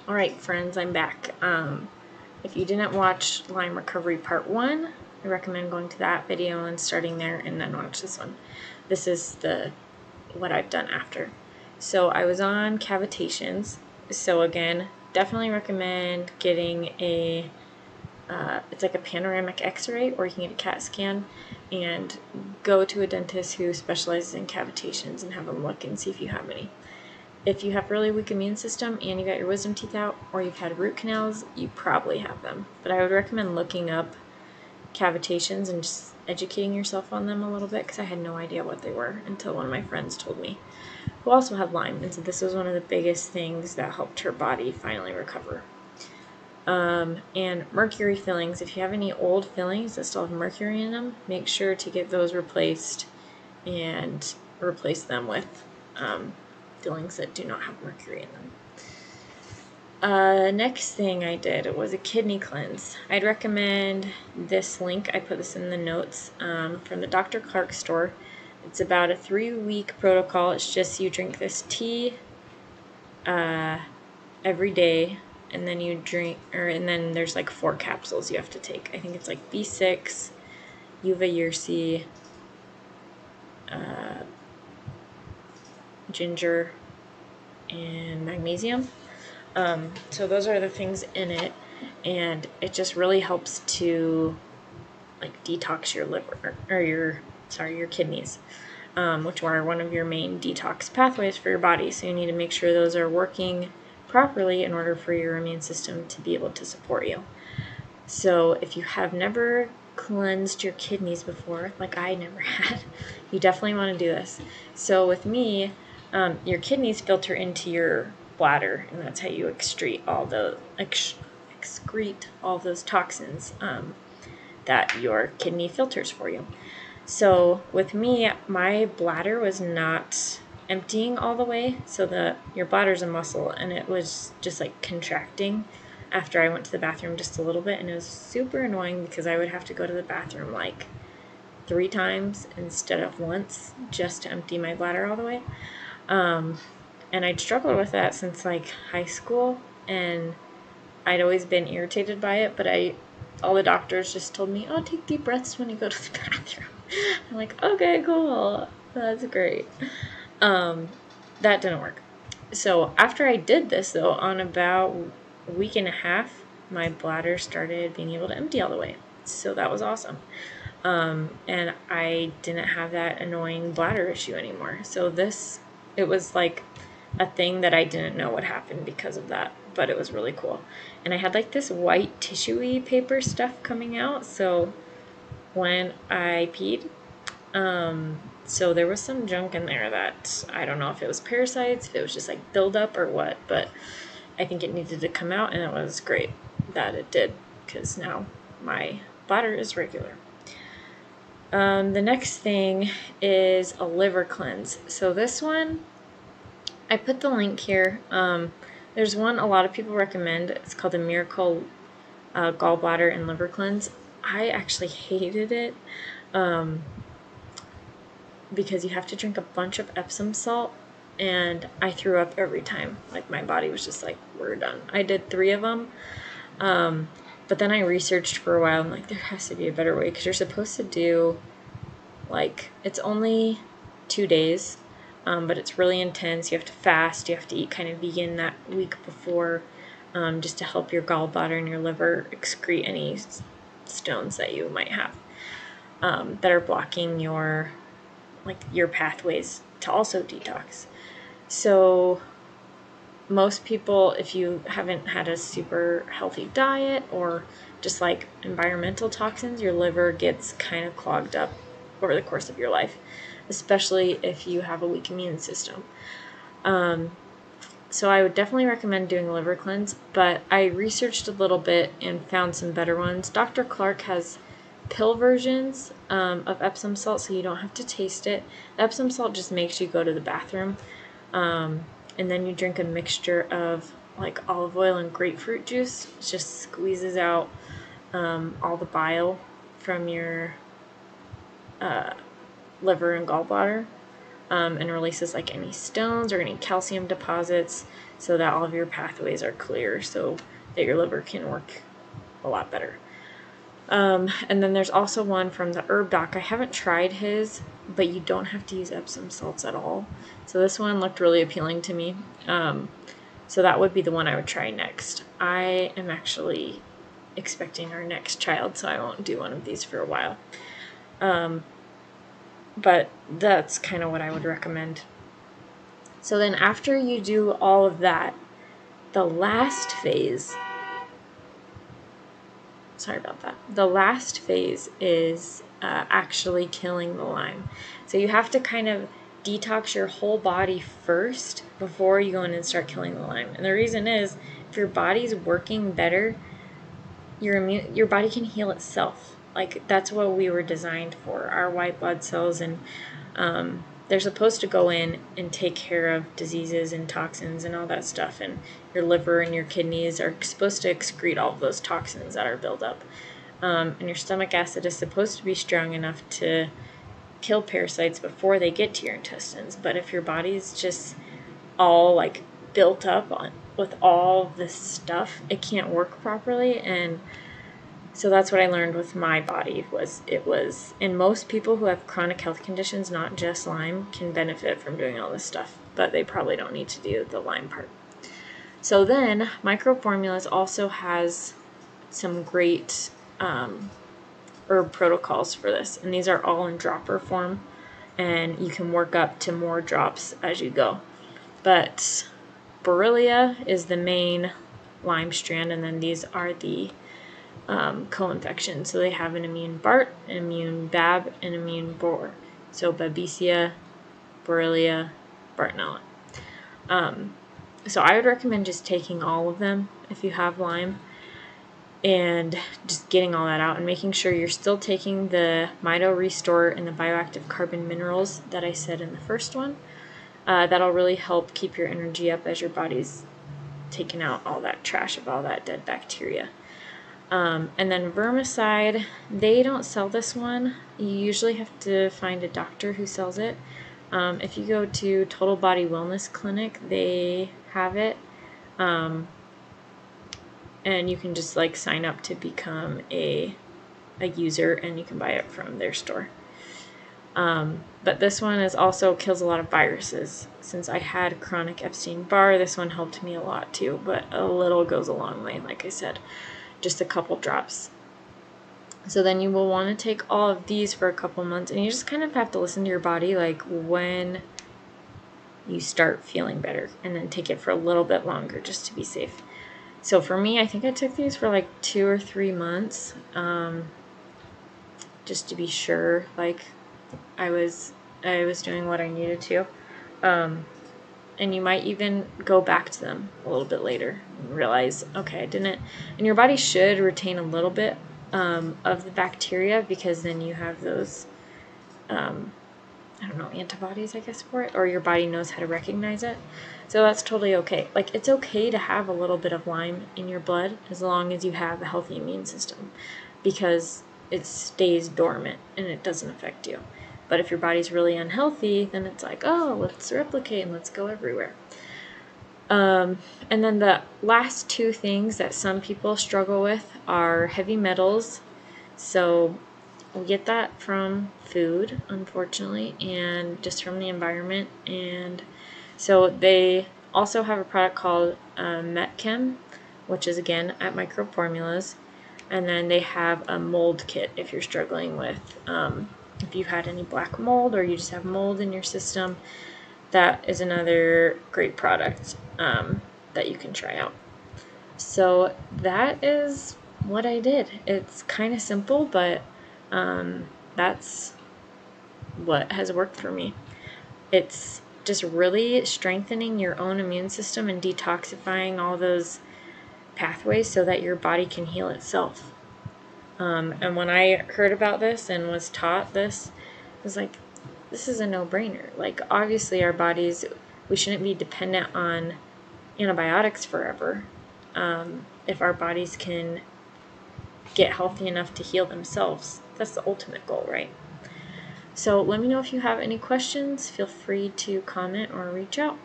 Alright friends, I'm back. If you didn't watch Lyme Recovery Part 1, I recommend going to that video and starting there and then watch this one. This is what I've done after. So I was on Cavitations, so again, definitely recommend getting a, it's like a panoramic x-ray, or you can get a CAT scan, and go to a dentist who specializes in cavitations and have them look and see if you have any. If you have really weak immune system and you got your wisdom teeth out, or you've had root canals, you probably have them. But I would recommend looking up cavitations and just educating yourself on them a little bit, because I had no idea what they were until one of my friends told me, who also had Lyme, and so this was one of the biggest things that helped her body finally recover. And mercury fillings, if you have any old fillings that still have mercury in them, make sure to get those replaced and replace them with fillings that do not have mercury in them. Next thing I did was a kidney cleanse. I'd recommend this link, I put this in the notes, from the Dr. Clark store. It's about a 3-week protocol. It's just you drink this tea every day, and then you drink, and then there's like 4 capsules you have to take. I think it's like B6, uva-ursi, ginger, and magnesium. So those are the things in it, and it just really helps to like detox your liver, or your kidneys, which are one of your main detox pathways for your body. So you need to make sure those are working properly in order for your immune system to be able to support you. So if you have never cleansed your kidneys before, like I never had, you definitely want to do this. So with me, your kidneys filter into your bladder, and that's how you excrete all those toxins that your kidney filters for you. So with me, my bladder was not emptying all the way. So your bladder's a muscle, and it was just like contracting after I went to the bathroom just a little bit, and it was super annoying because I would have to go to the bathroom like 3 times instead of once just to empty my bladder all the way. And I'd struggled with that since like high school, and I'd always been irritated by it, but all the doctors just told me, oh, take deep breaths when you go to the bathroom. I'm like, okay, cool, that's great. That didn't work. So after I did this, though, on about a week and a half, my bladder started being able to empty all the way. So that was awesome. And I didn't have that annoying bladder issue anymore. So it was like a thing that I didn't know would happen because of that, but it was really cool. And I had like this white tissue-y paper stuff coming out, so when I peed, so there was some junk in there that I don't know if it was parasites, if it was just like buildup or what, but I think it needed to come out, and it was great that it did, because now my bladder is regular. The next thing is a liver cleanse. So this one, I put the link here. There's one a lot of people recommend. It's called the Miracle Gallbladder and Liver Cleanse. I actually hated it because you have to drink a bunch of Epsom salt, and I threw up every time. Like, my body was just like, we're done. I did 3 of them, but then I researched for a while, and like, there has to be a better way, because you're supposed to do, like, it's only 2 days, but it's really intense. You have to fast, you have to eat kind of vegan that week before, just to help your gallbladder and your liver excrete any stones that you might have that are blocking your pathways to also detox. So most people, if you haven't had a super healthy diet or just like environmental toxins, your liver gets kind of clogged up over the course of your life, especially if you have a weak immune system. So I would definitely recommend doing a liver cleanse, but I researched a little bit and found some better ones. Dr. Clark has pill versions of Epsom salt, so you don't have to taste it. The Epsom salt just makes you go to the bathroom, and then you drink a mixture of like olive oil and grapefruit juice. It just squeezes out all the bile from your liver and gallbladder. and releases like any stones or any calcium deposits, so that all of your pathways are clear, so that your liver can work a lot better. And then there's also one from the Herb Doc. I haven't tried his, but you don't have to use Epsom salts at all. So this one looked really appealing to me. So that would be the one I would try next. I am actually expecting our next child, so I won't do one of these for a while. But that's kind of what I would recommend. So then after you do all of that, the last phase, the last phase is actually killing the Lyme. So you have to kind of detox your whole body first before you go in and start killing the Lyme. And the reason is, if your body's working better, your body can heal itself. Like, that's what we were designed for. Our white blood cells, and they're supposed to go in and take care of diseases and toxins and all that stuff. And your liver and your kidneys are supposed to excrete all of those toxins that are built up. And your stomach acid is supposed to be strong enough to kill parasites before they get to your intestines. But if your body's just all like built up with all this stuff, it can't work properly. And so that's what I learned with my body, and most people who have chronic health conditions, not just Lyme, can benefit from doing all this stuff, but they probably don't need to do the Lyme part. So then Micro Formulas also has some great herb protocols for this, and these are all in dropper form, and you can work up to more drops as you go. But Borrelia is the main Lyme strand, and then these are the co-infection. So they have an immune BART, an immune BAB, and immune BOR. So Babesia, Borrelia, Bartonella. So I would recommend just taking all of them if you have Lyme, and just getting all that out and making sure you're still taking the Mito Restore and the Bioactive Carbon Minerals that I said in the first one. That'll really help keep your energy up as your body's taking out all that trash of all that dead bacteria. And then Vermicide, they don't sell this one. You usually have to find a doctor who sells it. If you go to Total Body Wellness Clinic, they have it. And you can just like sign up to become a user, and you can buy it from their store. But this one also kills a lot of viruses. Since I had chronic Epstein-Barr, this one helped me a lot too, but a little goes a long way, like I said. Just a couple drops. So then you will want to take all of these for a couple months, and you just kind of have to listen to your body, like when you start feeling better, and then take it for a little bit longer just to be safe. So for me, I think I took these for like 2 or 3 months, just to be sure, like I was doing what I needed to. And you might even go back to them a little bit later and realize, okay, I didn't. And your body should retain a little bit of the bacteria, because then you have those, antibodies, I guess, for it, or your body knows how to recognize it. So that's totally okay. Like, it's okay to have a little bit of Lyme in your blood as long as you have a healthy immune system, because it stays dormant and it doesn't affect you. But if your body's really unhealthy, then it's like, oh, let's replicate and let's go everywhere. And then the last 2 things that some people struggle with are heavy metals. So we get that from food, unfortunately, and just from the environment. And so they also have a product called Metchem, which is, again, at Micro Formulas. And then they have a mold kit if you're struggling with if you've had any black mold, or you just have mold in your system. That is another great product that you can try out. So that is what I did. It's kind of simple, but that's what has worked for me. It's just really strengthening your own immune system and detoxifying all those pathways so that your body can heal itself. And when I heard about this and was taught this, I was like, this is a no-brainer. Like, obviously our bodies, we shouldn't be dependent on antibiotics forever. If our bodies can get healthy enough to heal themselves, that's the ultimate goal, right? So let me know if you have any questions. Feel free to comment or reach out.